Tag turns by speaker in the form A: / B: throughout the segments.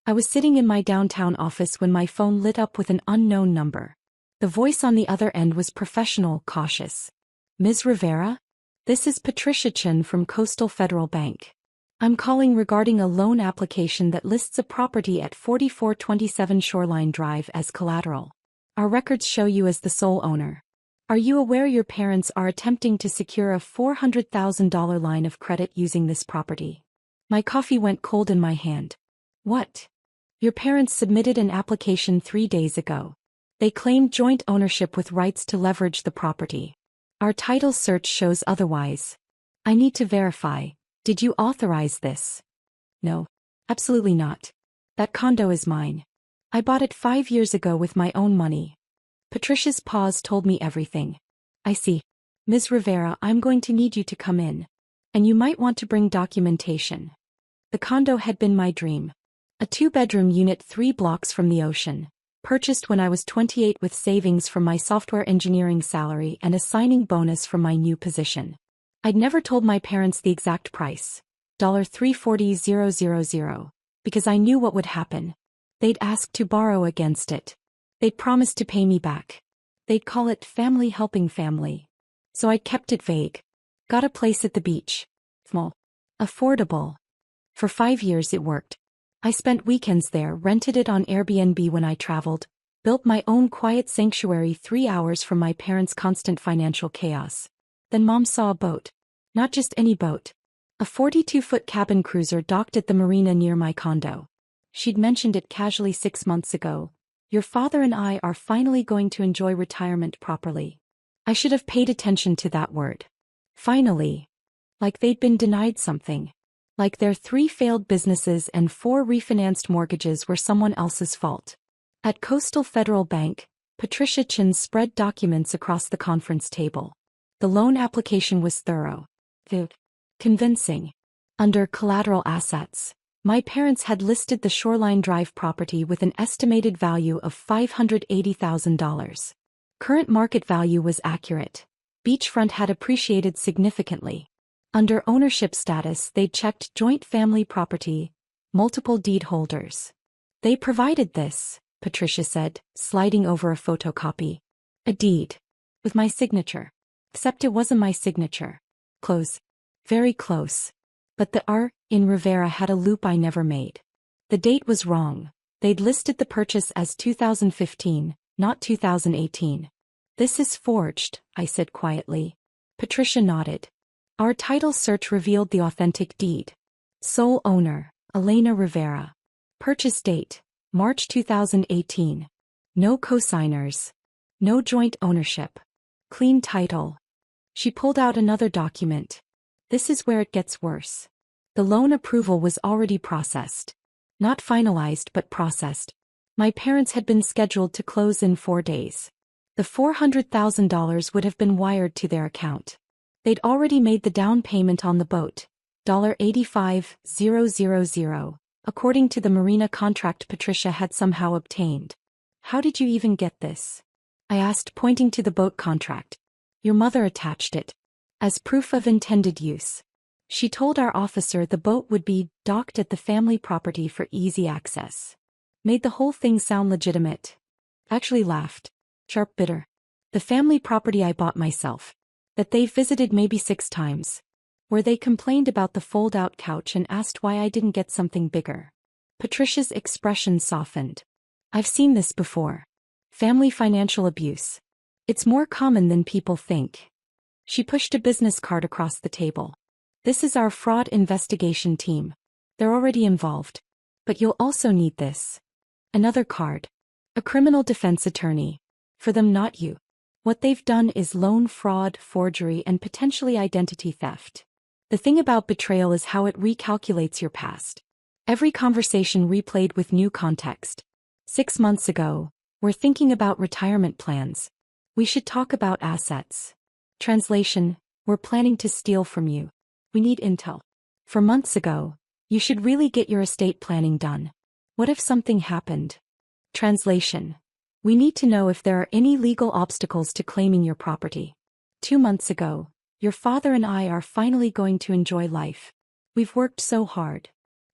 A: I was sitting in my downtown office when my phone lit up with an unknown number. The voice on the other end was professional, cautious. Ms. Rivera? This is Patricia Chen from Coastal Federal Bank. I'm calling regarding a loan application that lists a property at 4427 Shoreline Drive as collateral. Our records show you as the sole owner. Are you aware your parents are attempting to secure a $400,000 line of credit using this property? My coffee went cold in my hand. What? Your parents submitted an application 3 days ago. They claimed joint ownership with rights to leverage the property. Our title search shows otherwise. I need to verify. Did you authorize this? No. Absolutely not. That condo is mine. I bought it 5 years ago with my own money. Patricia's pause told me everything. I see. Ms. Rivera, I'm going to need you to come in. And you might want to bring documentation. The condo had been my dream. A 2-bedroom unit 3 blocks from the ocean. Purchased when I was 28 with savings from my software engineering salary and a signing bonus from my new position. I'd never told my parents the exact price, $340,000, because I knew what would happen. They'd ask to borrow against it. They'd promise to pay me back. They'd call it family helping family. So I kept it vague. Got a place at the beach. Small. Affordable. For 5 years it worked. I spent weekends there, rented it on Airbnb when I traveled, built my own quiet sanctuary 3 hours from my parents' constant financial chaos. Then Mom saw a boat. Not just any boat. A 42-foot cabin cruiser docked at the marina near my condo. She'd mentioned it casually 6 months ago. Your father and I are finally going to enjoy retirement properly. I should have paid attention to that word. Finally. Like they'd been denied something. Like their 3 failed businesses and 4 refinanced mortgages were someone else's fault. At Coastal Federal Bank, Patricia Chen spread documents across the conference table. The loan application was thorough. Convincing. Under collateral assets, my parents had listed the Shoreline Drive property with an estimated value of $580,000. Current market value was accurate. Beachfront had appreciated significantly. Under ownership status, they checked joint family property, multiple deed holders. They provided this, Patricia said, sliding over a photocopy. A deed. With my signature. Except it wasn't my signature. Close. Very close. But the R in Rivera had a loop I never made. The date was wrong. They'd listed the purchase as 2015, not 2018. This is forged, I said quietly. Patricia nodded. Our title search revealed the authentic deed. Sole owner, Elena Rivera. Purchase date, March 2018. No cosigners. No joint ownership. Clean title. She pulled out another document. This is where it gets worse. The loan approval was already processed. Not finalized but processed. My parents had been scheduled to close in 4 days. The $400,000 would have been wired to their account. They'd already made the down payment on the boat, $85,000, according to the marina contract Patricia had somehow obtained. How did you even get this? I asked, pointing to the boat contract. Your mother attached it. As proof of intended use. She told our officer the boat would be docked at the family property for easy access. Made the whole thing sound legitimate. Actually laughed. Sharp bitter. The family property I bought myself. That they visited maybe 6 times. Where they complained about the fold-out couch and asked why I didn't get something bigger. Patricia's expression softened. I've seen this before. Family financial abuse. It's more common than people think. She pushed a business card across the table. This is our fraud investigation team. They're already involved. But you'll also need this. Another card. A criminal defense attorney. For them, not you. What they've done is loan fraud, forgery, and potentially identity theft. The thing about betrayal is how it recalculates your past. Every conversation replayed with new context. 6 months ago, we're thinking about retirement plans. We should talk about assets. Translation, we're planning to steal from you. We need intel. For months ago, you should really get your estate planning done. What if something happened? Translation. We need to know if there are any legal obstacles to claiming your property. 2 months ago, your father and I are finally going to enjoy life. We've worked so hard.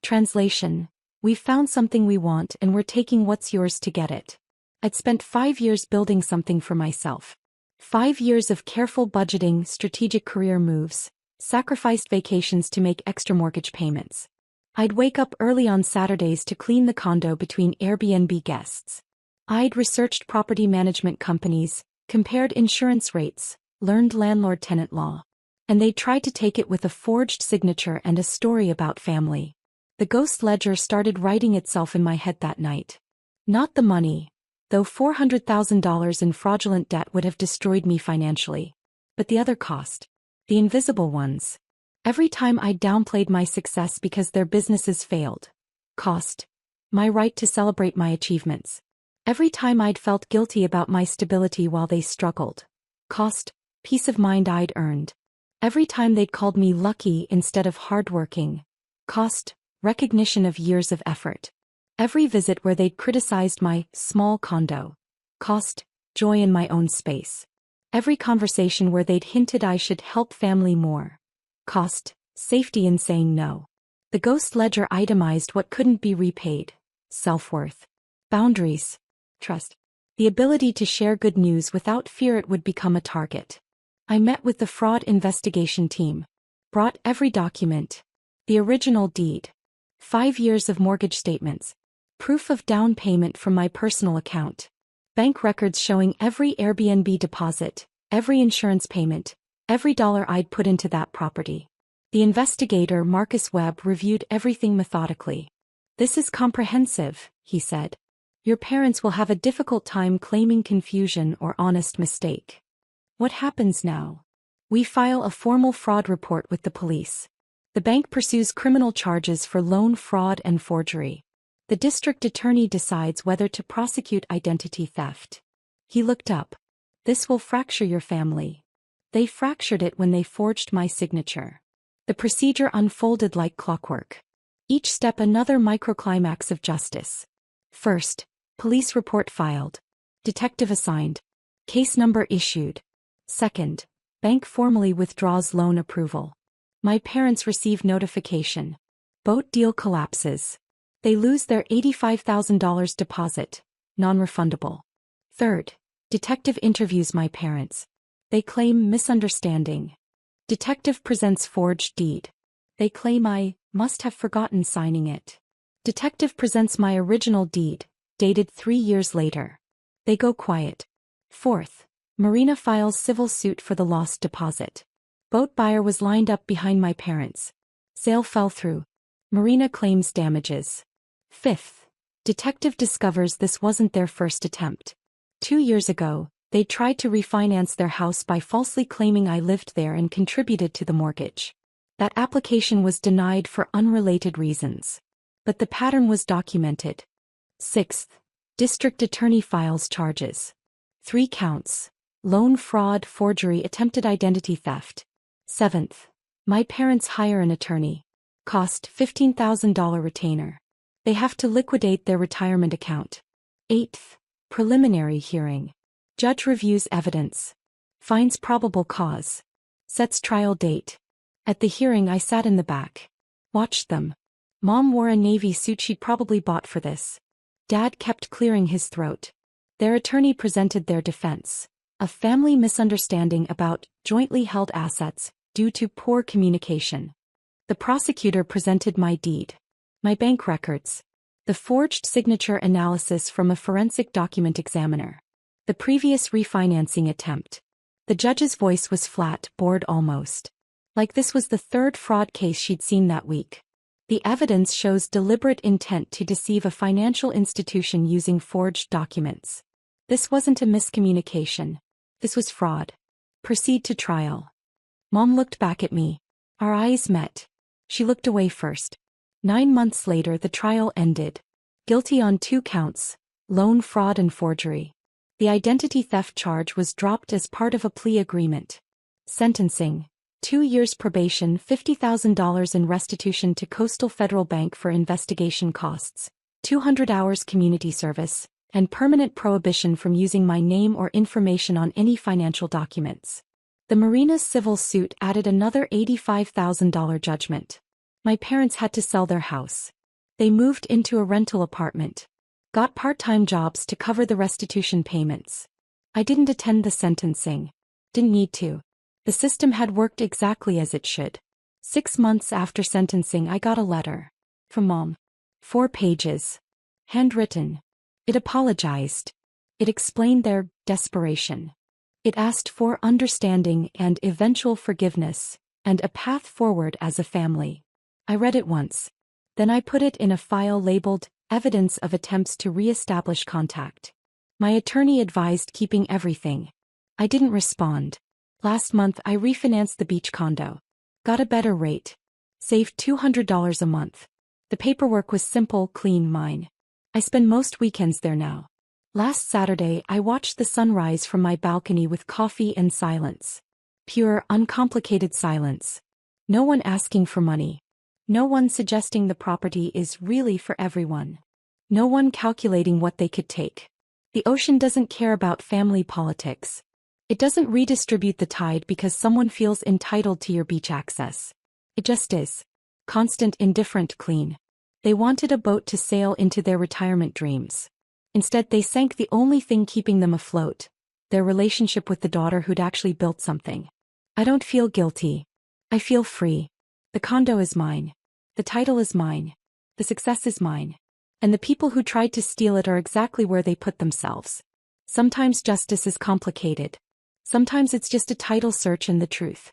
A: Translation. "We've found something we want and we're taking what's yours to get it." I'd spent 5 years building something for myself. 5 years of careful budgeting, strategic career moves, sacrificed vacations to make extra mortgage payments. I'd wake up early on Saturdays to clean the condo between Airbnb guests. I'd researched property management companies, compared insurance rates, learned landlord-tenant law. And they'd tried to take it with a forged signature and a story about family. The ghost ledger started writing itself in my head that night. Not the money, though $400,000 in fraudulent debt would have destroyed me financially. But the other cost. The invisible ones. Every time I downplayed my success because their businesses failed. Cost. My right to celebrate my achievements. Every time I'd felt guilty about my stability while they struggled. Cost. Peace of mind I'd earned. Every time they'd called me lucky instead of hardworking. Cost. Recognition of years of effort. Every visit where they'd criticized my small condo. Cost. Joy in my own space. Every conversation where they'd hinted I should help family more. Cost. Safety in saying no. The ghost ledger itemized what couldn't be repaid. Self-worth. Boundaries. Trust. The ability to share good news without fear it would become a target. I met with the fraud investigation team. Brought every document. The original deed. 5 years of mortgage statements. Proof of down payment from my personal account. Bank records showing every Airbnb deposit, every insurance payment, every dollar I'd put into that property. The investigator, Marcus Webb, reviewed everything methodically. "This is comprehensive," he said. "Your parents will have a difficult time claiming confusion or honest mistake." What happens now? We file a formal fraud report with the police. The bank pursues criminal charges for loan fraud and forgery. The district attorney decides whether to prosecute identity theft. He looked up. "This will fracture your family." They fractured it when they forged my signature. The procedure unfolded like clockwork. Each step another microclimax of justice. First, police report filed. Detective assigned. Case number issued. Second, bank formally withdraws loan approval. My parents receive notification. Boat deal collapses. They lose their $85,000 deposit, non-refundable. Third, detective interviews my parents. They claim misunderstanding. Detective presents forged deed. They claim I must have forgotten signing it. Detective presents my original deed, dated 3 years later. They go quiet. Fourth, Marina files civil suit for the lost deposit. Boat buyer was lined up behind my parents. Sale fell through. Marina claims damages. Fifth, detective discovers this wasn't their first attempt. 2 years ago, they tried to refinance their house by falsely claiming I lived there and contributed to the mortgage. That application was denied for unrelated reasons. But the pattern was documented. Sixth, district attorney files charges. 3 counts. Loan fraud, forgery, attempted identity theft. Seventh, my parents hire an attorney. Cost $15,000 retainer. They have to liquidate their retirement account. Eighth, preliminary hearing. Judge reviews evidence. Finds probable cause. Sets trial date. At the hearing I sat in the back. Watched them. Mom wore a navy suit she'd probably bought for this. Dad kept clearing his throat. Their attorney presented their defense. A family misunderstanding about jointly held assets due to poor communication. The prosecutor presented my deed. My bank records. The forged signature analysis from a forensic document examiner. The previous refinancing attempt. The judge's voice was flat, bored almost. Like this was the 3rd fraud case she'd seen that week. The evidence shows deliberate intent to deceive a financial institution using forged documents. This wasn't a miscommunication. This was fraud. Proceed to trial. Mom looked back at me. Our eyes met. She looked away first. 9 months later the trial ended. Guilty on 2 counts, loan fraud and forgery. The identity theft charge was dropped as part of a plea agreement. Sentencing. 2 years probation, $50,000 in restitution to Coastal Federal Bank for investigation costs, 200 hours community service, and permanent prohibition from using my name or information on any financial documents. The Marina's civil suit added another $85,000 judgment. My parents had to sell their house. They moved into a rental apartment. Got part-time jobs to cover the restitution payments. I didn't attend the sentencing. Didn't need to. The system had worked exactly as it should. 6 months after sentencing, I got a letter. From Mom. 4 pages. Handwritten. It apologized. It explained their desperation. It asked for understanding and eventual forgiveness, and a path forward as a family. I read it once. Then I put it in a file labeled, Evidence of Attempts to Re-establish Contact. My attorney advised keeping everything. I didn't respond. Last month I refinanced the beach condo. Got a better rate. Saved $200 a month. The paperwork was simple, clean, mine. I spend most weekends there now. Last Saturday I watched the sunrise from my balcony with coffee and silence. Pure, uncomplicated silence. No one asking for money. No one suggesting the property is really for everyone. No one calculating what they could take. The ocean doesn't care about family politics. It doesn't redistribute the tide because someone feels entitled to your beach access. It just is. Constant, indifferent, clean. They wanted a boat to sail into their retirement dreams. Instead, they sank the only thing keeping them afloat, their relationship with the daughter who'd actually built something. I don't feel guilty. I feel free. The condo is mine. The title is mine. The success is mine. And the people who tried to steal it are exactly where they put themselves. Sometimes justice is complicated. Sometimes it's just a title search and the truth.